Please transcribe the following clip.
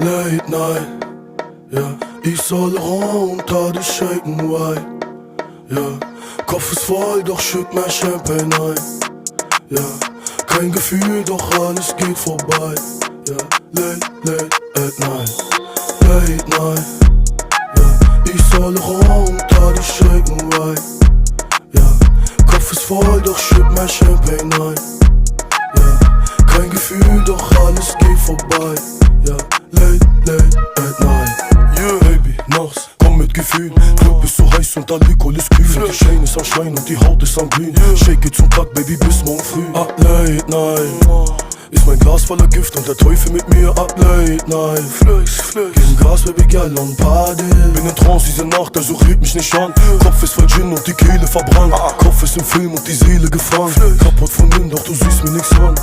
Late night, ja. Ich soll runter, die shaken white, ja. Kopf ist voll, doch schütt mein Champagne ein, ja. Kein Gefühl, doch alles geht vorbei, ja. Late at night, late night, ja. Ich soll runter, die shaken white, ja. Kopf ist voll, doch schütt mein Champagne ein, ja. Kein Gefühl, doch alles geht vorbei, ja. Late at night, yeah. Baby, nachts, komm mit Gefühl. Club ist so heiß und Alkohol ist kühl. Und die Chain ist am Schein und die Haut ist am Glühen, yeah. Shake it zum Tag, Baby, bis morgen früh. Up late night, ist mein Glas voller Gift und der Teufel mit mir. Up late night, flex, gegen Gas, Baby, girl, und Party. Bin in Trance diese Nacht, also red mich nicht an. Kopf ist voll Gin und die Kehle verbrannt. Kopf ist im Film und die Seele gefangen. Kaputt von innen, doch du siehst mir nix an.